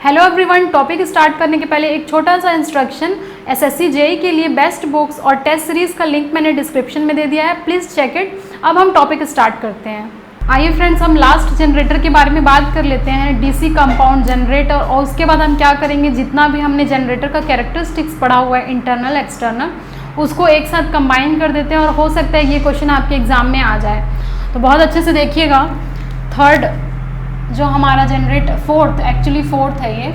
Hello everyone, topic start करने के पहले एक छोटा सा इंस्ट्रक्शन। एसएससी जेईई के लिए बेस्ट बुक्स और टेस्ट सीरीज़ का लिंक मैंने डिस्क्रिप्शन में दे दिया है, प्लीज़ चेक इट। अब हम टॉपिक स्टार्ट करते हैं। आइए फ्रेंड्स, हम लास्ट जनरेटर के बारे में बात कर लेते हैं, डीसी कंपाउंड जनरेटर। और उसके बाद हम क्या करेंगे, जितना भी हमने जनरेटर का कैरेक्टरिस्टिक्स पढ़ा हुआ है इंटरनल एक्सटर्नल, उसको एक साथ कंबाइन कर देते हैं और हो सकता है ये क्वेश्चन आपके एग्जाम में आ जाए। तो बहुत अच्छे से देखिएगा। थर्ड जो हमारा जनरेटर, फोर्थ है ये,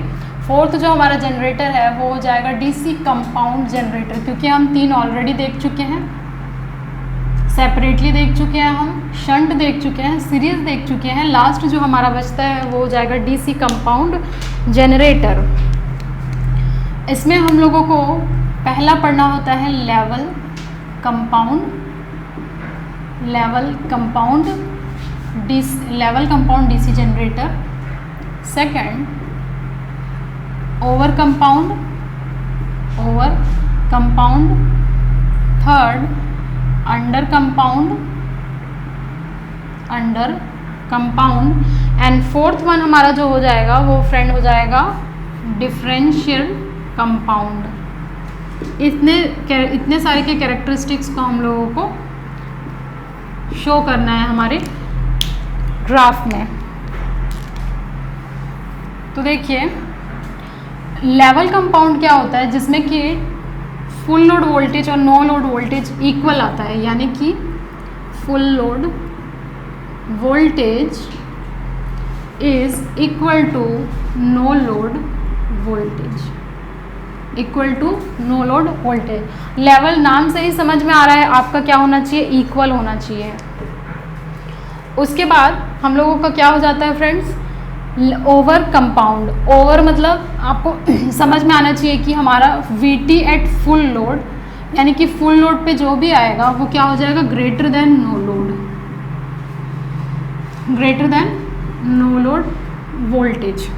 फोर्थ जो हमारा जनरेटर है वो हो जाएगा डीसी कंपाउंड जनरेटर, क्योंकि हम तीन ऑलरेडी देख चुके हैं, सेपरेटली देख चुके हैं, हम शंट देख चुके हैं, सीरीज देख चुके हैं। लास्ट जो हमारा बचता है वो हो जाएगा डीसी कंपाउंड जनरेटर। इसमें हम लोगों को पहला पढ़ना होता है level compound DC generator. Second over compound. Third under compound and fourth one हमारा जो हो जाएगा वो फ्रेंड हो जाएगा डिफरेंशियल कंपाउंड। इतने सारे के कैरेक्टरिस्टिक्स को हम लोगों को शो करना है हमारे ग्राफ में। तो देखिए, लेवल कंपाउंड क्या होता है, जिसमें कि फुल लोड वोल्टेज और नो लोड वोल्टेज इक्वल आता है, यानी कि full load voltage is equal to no load voltage. Level नाम से ही समझ में आ रहा है आपका क्या होना चाहिए, इक्वल होना चाहिए। उसके बाद हम लोगों का क्या हो जाता है फ्रेंड्स, ओवर कंपाउंड। ओवर मतलब आपको समझ में आना चाहिए कि हमारा VT एट फुल लोड, यानी कि फुल लोड पे जो भी आएगा वो क्या हो जाएगा, greater than no load voltage.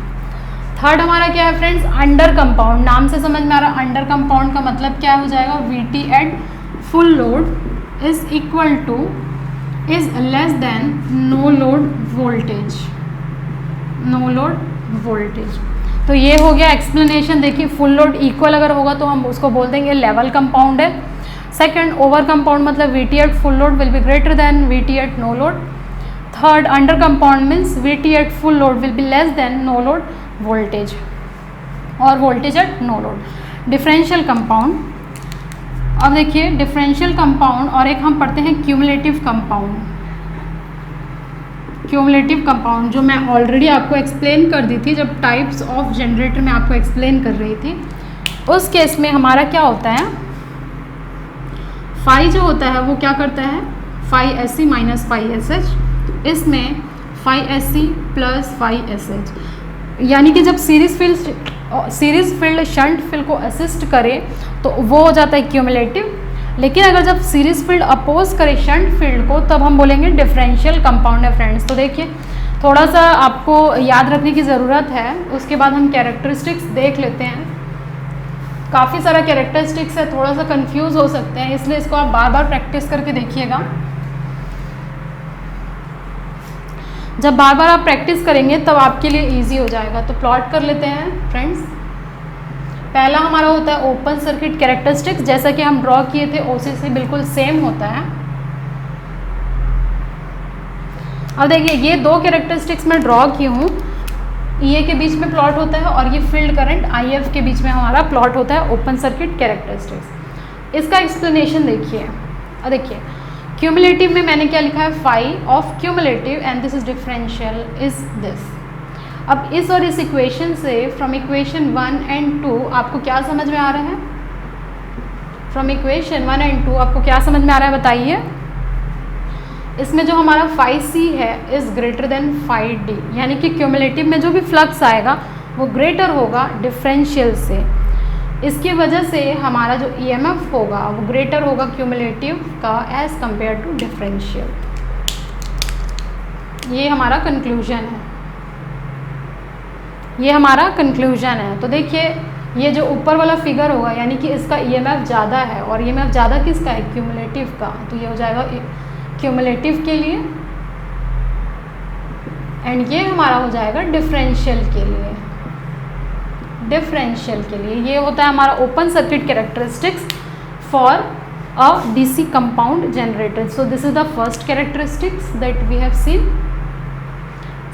Third हमारा क्या है फ्रेंड्स, अंडर कंपाउंड। नाम से समझ में आ रहा है, अंडर कंपाउंड का मतलब क्या हो जाएगा, VT at full load is less than no load voltage. तो ये हो गया एक्सप्लेनेशन। देखिए, फुल लोड इक्वल अगर होगा तो हम उसको बोल देंगे लेवल कंपाउंड है। सेकंड, ओवर कंपाउंड मतलब VT at full load will be greater than VT at no load. Third, under compound means VT at full load will be less than no load voltage और voltage at no load. Differential compound. अब देखिए, differential compound और एक हम पढ़ते हैं cumulative compound, जो मैं ऑलरेडी आपको एक्सप्लेन कर दी थी जब टाइप्स ऑफ जनरेटर में आपको एक्सप्लेन कर रही थी। उस केस में हमारा क्या होता है, फाई जो होता है वो क्या करता है, phi SC minus phi SH। इसमें phi SC plus phi SH, यानी कि जब सीरीज फील्ड शंट फील्ड को असिस्ट करे तो वो हो जाता है क्यूमुलेटिव। लेकिन अगर जब सीरीज फील्ड अपोज करे शंट फील्ड को, तब हम बोलेंगे डिफरेंशियल कंपाउंड है फ्रेंड्स। तो देखिए, थोड़ा सा आपको याद रखने की ज़रूरत है। उसके बाद हम कैरेक्टरिस्टिक्स देख लेते हैं। काफ़ी सारा कैरेक्टरिस्टिक्स है, थोड़ा सा कंफ्यूज हो सकते हैं, इसलिए इसको आप बार बार प्रैक्टिस करके देखिएगा। जब बार बार आप प्रैक्टिस करेंगे तब आपके लिए ईजी हो जाएगा। तो प्लॉट कर लेते हैं फ्रेंड्स। पहला हमारा होता है ओपन सर्किट कैरेक्टरिस्टिक्स, जैसा कि हम ड्रॉ किए थे OC से बिल्कुल सेम होता है। अब देखिए, ये दो कैरेक्टरिस्टिक्स मैं ड्रॉ की हूँ, EA के बीच में प्लॉट होता है और ये फील्ड करंट IF के बीच में हमारा प्लॉट होता है ओपन सर्किट कैरेक्टरिस्टिक्स। इसका एक्सप्लेनेशन देखिए। अब देखिए, क्यूमुलेटिव में मैंने क्या लिखा है, phi of cumulative and this is differential is this. अब इस और इस इक्वेशन से, फ्रॉम इक्वेशन 1 एंड 2 आपको क्या समझ में आ रहा है, फ्रॉम इक्वेशन 1 एंड 2 आपको क्या समझ में आ रहा है बताइए। इसमें जो हमारा फाई C है is greater than phi D, यानी कि क्यूमुलेटिव में जो भी फ्लक्स आएगा वो ग्रेटर होगा डिफरेंशियल से। इसकी वजह से हमारा जो EMF होगा वो ग्रेटर होगा क्यूमुलेटिव का एज कंपेयर टू डिफरेंशियल। ये हमारा कंक्लूजन है। तो देखिए, ये जो ऊपर वाला फिगर होगा, यानी कि इसका EMF ज़्यादा है, और EMF ज़्यादा किसका है, क्यूमुलेटिव का। तो ये हो जाएगा क्यूमुलेटिव के लिए, एंड ये हमारा हो जाएगा डिफरेंशियल के लिए। डिफरेंशियल के लिए। ये होता है हमारा open circuit characteristics for a DC compound generator. So this is the first characteristics that we have seen.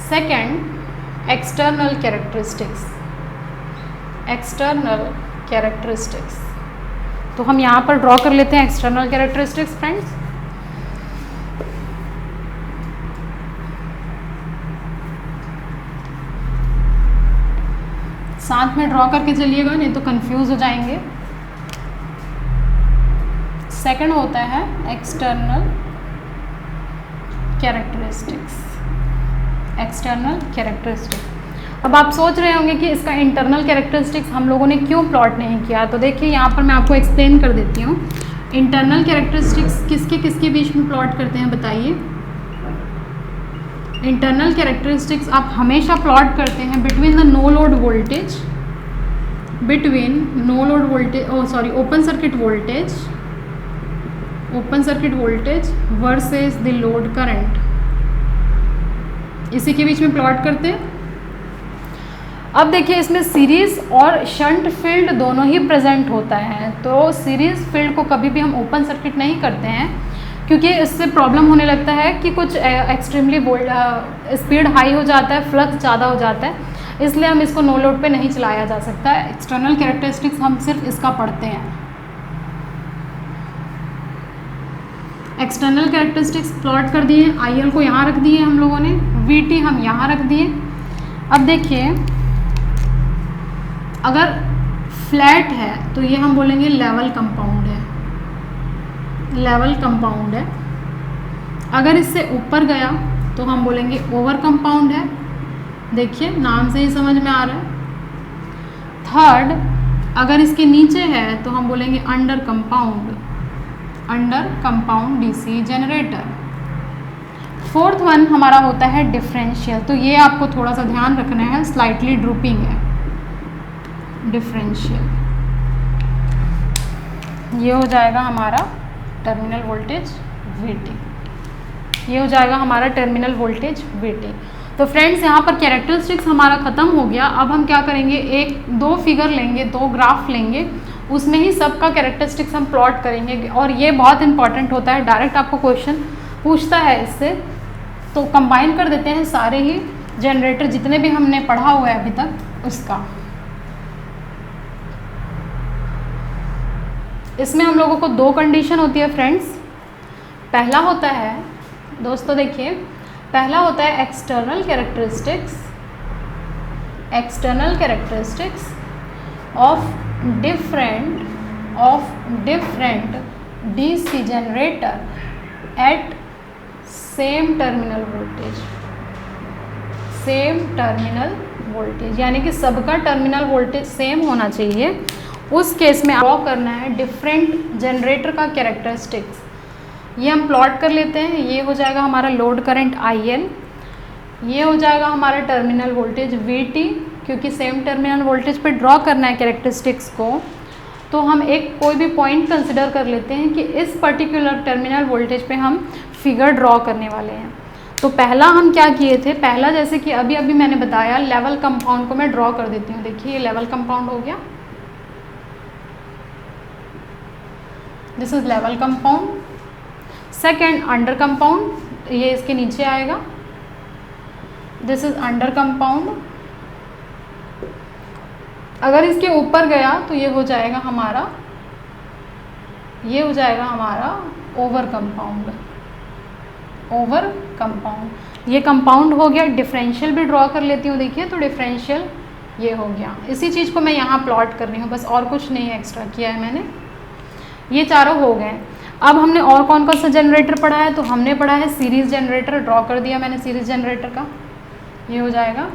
Second, external characteristics. External characteristics, तो हम यहाँ पर ड्रॉ कर लेते हैं एक्सटर्नल कैरेक्टरिस्टिक्स फ्रेंड्स। साथ में ड्रॉ करके चलिएगा, नहीं तो कंफ्यूज हो जाएंगे। सेकंड होता है एक्सटर्नल कैरेक्टरिस्टिक्स। External characteristics. अब आप सोच रहे होंगे कि इसका इंटरनल कैरेक्टरिस्टिक्स हम लोगों ने क्यों प्लॉट नहीं किया, तो देखिए यहाँ पर मैं आपको एक्सप्लेन कर देती हूँ। इंटरनल कैरेक्टरिस्टिक्स किसके किसके बीच में प्लॉट करते हैं बताइए। इंटरनल कैरेक्टरिस्टिक्स आप हमेशा प्लॉट करते हैं between the no load voltage, between no load voltage, open circuit voltage, open circuit voltage versus the load current, इसी के बीच में प्लॉट करते हैं। अब देखिए इसमें सीरीज और शंट फील्ड दोनों ही प्रेजेंट होता है, तो सीरीज फील्ड को कभी भी हम ओपन सर्किट नहीं करते हैं, क्योंकि इससे प्रॉब्लम होने लगता है कि कुछ एक्सट्रीमली स्पीड हाई हो जाता है, फ्लक्स ज़्यादा हो जाता है, इसलिए हम इसको नो लोड पे नहीं चलाया जा सकता है। एक्सटर्नल कैरेक्टरिस्टिक्स हम सिर्फ इसका पढ़ते हैं। एक्सटर्नल कैरेक्टरिस्टिक्स प्लॉट कर दिए, IL को यहाँ रख दिए हम लोगों ने, VT हम यहाँ रख दिए। अब देखिए अगर फ्लैट है तो ये हम बोलेंगे लेवल कंपाउंड है, लेवल कंपाउंड है। अगर इससे ऊपर गया तो हम बोलेंगे ओवर कंपाउंड है, देखिए नाम से ही समझ में आ रहा है। थर्ड, अगर इसके नीचे है तो हम बोलेंगे under compound, under compound DC generator. Fourth one हमारा होता है डिफरेंशियल, तो ये आपको थोड़ा सा ध्यान रखना है, स्लाइटली ड्रूपिंग है डिफरेंशियल। ये हो जाएगा हमारा टर्मिनल वोल्टेज VT, ये हो जाएगा हमारा टर्मिनल वोल्टेज VT। तो फ्रेंड्स यहाँ पर कैरेक्टरिस्टिक्स हमारा ख़त्म हो गया। अब हम क्या करेंगे, दो फिगर लेंगे, दो ग्राफ लेंगे, उसमें ही सबका कैरेक्टरिस्टिक्स हम प्लॉट करेंगे। और ये बहुत इंपॉर्टेंट होता है, डायरेक्ट आपको क्वेश्चन पूछता है इससे, तो कंबाइन कर देते हैं सारे ही जनरेटर जितने भी हमने पढ़ा हुआ है अभी तक उसका। इसमें हम लोगों को दो कंडीशन होती है फ्रेंड्स। पहला होता है दोस्तों, देखिए पहला होता है external characteristics, external characteristics of different DC generator at same terminal voltage, same terminal voltage, यानी कि सबका टर्मिनल वोल्टेज सेम होना चाहिए। उस केस में ड्रॉ करना है डिफरेंट जनरेटर का कैरेक्टरिस्टिक्स। ये हम प्लॉट कर लेते हैं। ये हो जाएगा हमारा लोड करंट IL, ये हो जाएगा हमारा टर्मिनल वोल्टेज VT, क्योंकि सेम टर्मिनल वोल्टेज पे ड्रॉ करना है कैरेक्टरिस्टिक्स को, तो हम एक कोई भी पॉइंट कंसिडर कर लेते हैं कि इस पर्टिकुलर टर्मिनल वोल्टेज पे हम फिगर ड्रॉ करने वाले हैं। तो पहला हम क्या किए थे, पहला जैसे कि अभी अभी मैंने बताया, लेवल कंपाउंड को मैं ड्रॉ कर देती हूँ। देखिए ये लेवल कंपाउंड हो गया, this is level compound. Second under compound, ये इसके नीचे आएगा, दिस इज अंडर कंपाउंड। अगर इसके ऊपर गया तो ये हो जाएगा हमारा, ये हो जाएगा हमारा ओवर कंपाउंड, ओवर कंपाउंड। ये कंपाउंड हो गया। डिफरेंशियल भी ड्रॉ कर लेती हूँ, देखिए तो डिफरेंशियल ये हो गया। इसी चीज़ को मैं यहाँ प्लॉट कर रही हूँ, बस और कुछ नहीं एक्स्ट्रा किया है मैंने। ये चारों हो गए। अब हमने और कौन कौन सा जनरेटर पढ़ा है, तो हमने पढ़ा है सीरीज़ जनरेटर, ड्रॉ कर दिया मैंने सीरीज़ जनरेटर का, ये हो जाएगा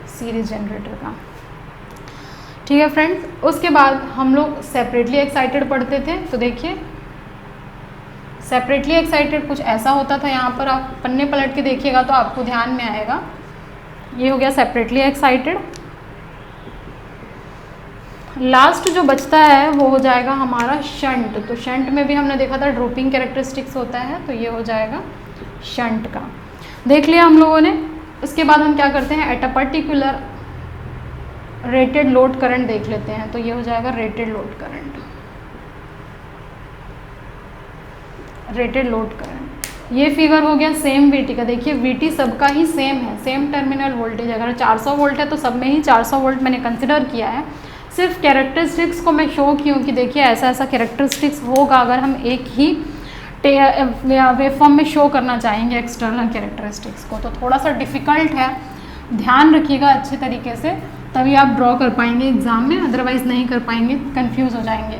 सीरीज़ जनरेटर का। ठीक है फ्रेंड्स, उसके बाद हम लोग सेपरेटली एक्साइटेड पढ़ते थे। तो देखिए सेपरेटली एक्साइटेड कुछ ऐसा होता था, यहाँ पर आप पन्ने पलट के देखिएगा तो आपको ध्यान में आएगा। ये हो गया सेपरेटली एक्साइटेड। लास्ट जो बचता है वो हो जाएगा हमारा शंट। तो शंट में भी हमने देखा था ड्रॉपिंग कैरेक्टरिस्टिक्स होता है, तो ये हो जाएगा शंट का। देख लिया हम लोगों ने। उसके बाद हम क्या करते हैं, at a rated load current देख लेते हैं। तो ये हो जाएगा rated load current, rated load current. ये फिगर हो गया सेम VT का। देखिए VT सबका ही सेम है, सेम टर्मिनल वोल्टेज। अगर 400 वोल्ट है तो सब में ही 400 वोल्ट मैंने कंसिडर किया है। सिर्फ कैरेक्टरिस्टिक्स को मैं शो की हूँ कि देखिए ऐसा ऐसा कैरेक्टरिस्टिक्स होगा अगर हम एक ही वेवफॉर्म में शो करना चाहेंगे एक्सटर्नल कैरेक्टरिस्टिक्स को। तो थोड़ा सा डिफ़िकल्ट है, ध्यान रखिएगा अच्छे तरीके से, तभी आप ड्रॉ कर पाएंगे एग्ज़ाम में, अदरवाइज़ नहीं कर पाएंगे, कंफ्यूज हो जाएंगे।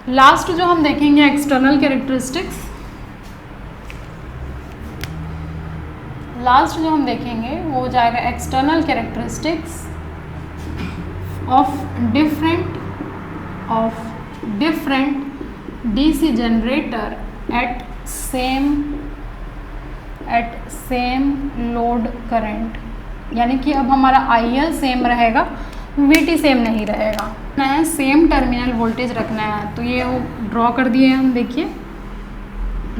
लास्ट जो हम देखेंगे एक्सटर्नल कैरेक्टरिस्टिक्स, लास्ट जो हम देखेंगे वो हो जाएगा external characteristics of different DC generator at same load current. यानी कि अब हमारा IL सेम रहेगा, VT सेम नहीं रहेगा, ना है सेम टर्मिनल वोल्टेज रखना है। तो ये ड्रॉ कर दिए हैं हम। देखिए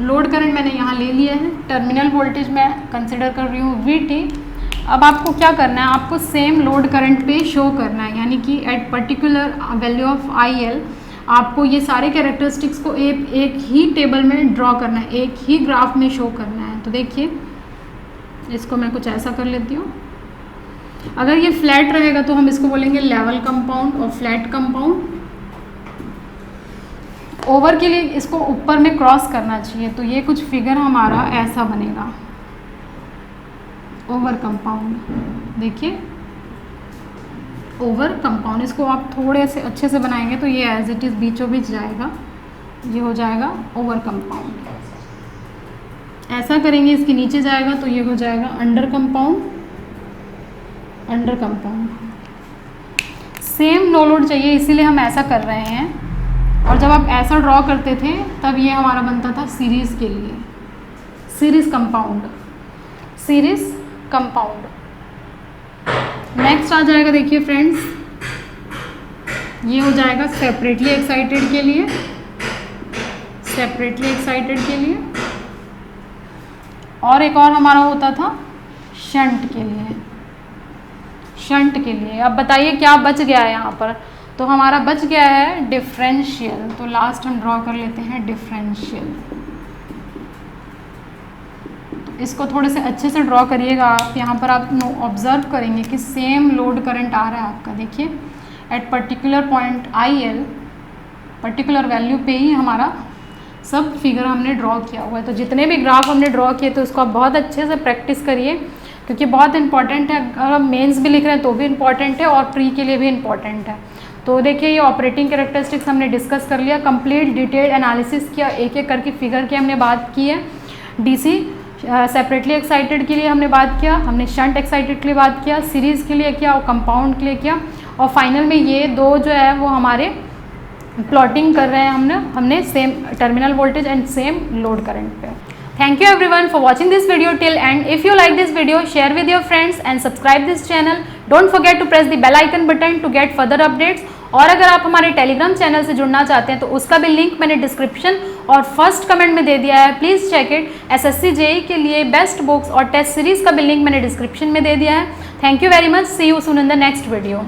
लोड करंट मैंने यहाँ ले लिया है, टर्मिनल वोल्टेज मैं कंसिडर कर रही हूँ VT। अब आपको क्या करना है, आपको सेम लोड करंट पे शो करना है, यानी कि at particular value of IL आपको ये सारे कैरेक्टरिस्टिक्स को एक ही टेबल में ड्रॉ करना है, एक ही ग्राफ में शो करना है। तो देखिए इसको मैं कुछ ऐसा कर लेती हूँ। अगर ये फ्लैट रहेगा तो हम इसको बोलेंगे लेवल कंपाउंड और फ्लैट कंपाउंड। ओवर के लिए इसको ऊपर में क्रॉस करना चाहिए, तो ये कुछ फिगर हमारा ऐसा बनेगा, ओवर कंपाउंड। देखिए ओवर कंपाउंड, इसको आप थोड़े से अच्छे से बनाएंगे तो ये एज इट इज़ बीचों बीच जाएगा, ये हो जाएगा ओवर कंपाउंड। ऐसा करेंगे इसके नीचे जाएगा तो ये हो जाएगा under compound, under compound. Same no load चाहिए इसीलिए हम ऐसा कर रहे हैं। और जब आप ऐसा ड्रॉ करते थे तब ये हमारा बनता था सीरीज़ के लिए, series compound, series compound. Next आ जाएगा, देखिए फ्रेंड्स, ये हो जाएगा सेपरेटली एक्साइटेड के लिए, सेपरेटली एक्साइटेड के लिए। और एक और हमारा होता था शंट के लिए, शंट के लिए। अब बताइए क्या बच गया है यहाँ पर, तो हमारा बच गया है डिफरेंशियल। तो लास्ट हम ड्रॉ कर लेते हैं डिफरेंशियल। इसको थोड़े से अच्छे से ड्रॉ करिएगा आप। यहाँ पर आप ऑब्जर्व करेंगे कि सेम लोड करंट आ रहा है आपका। देखिए at particular point IL, particular value पे ही हमारा सब फिगर हमने ड्रॉ किया हुआ है। तो जितने भी ग्राफ हमने ड्रॉ किए तो उसको आप बहुत अच्छे से प्रैक्टिस करिए, क्योंकि बहुत इंपॉर्टेंट है। अगर हम मेंस भी लिख रहे हैं तो भी इम्पॉर्टेंट है और प्री के लिए भी इम्पॉर्टेंट है। तो देखिए ये ऑपरेटिंग कैरेक्टरिस्टिक्स हमने डिस्कस कर लिया, कंप्लीट डिटेल एनालिसिस किया, एक एक करके फिगर की हमने बात की है। DC सेपरेटली एक्साइटेड के लिए हमने बात किया, हमने शंट एक्साइटेड के लिए बात किया, सीरीज़ के लिए किया और कंपाउंड के लिए किया। और फाइनल में ये दो जो है वो हमारे प्लॉटिंग कर रहे हैं हमने same terminal voltage and same load current पे। Thank you everyone for watching this video till end. If you like this video, share with your friends and subscribe this channel. Don't forget to press the bell icon button to get further updates. और अगर आप हमारे Telegram channel से जुड़ना चाहते हैं तो उसका भी लिंक मैंने डिस्क्रिप्शन और फर्स्ट कमेंट में दे दिया है, please check it. SSC JEE के लिए बेस्ट बुक्स और टेस्ट सीरीज़ का भी लिंक मैंने डिस्क्रिप्शन में दे दिया है। Thank you very much, see you soon in the next video.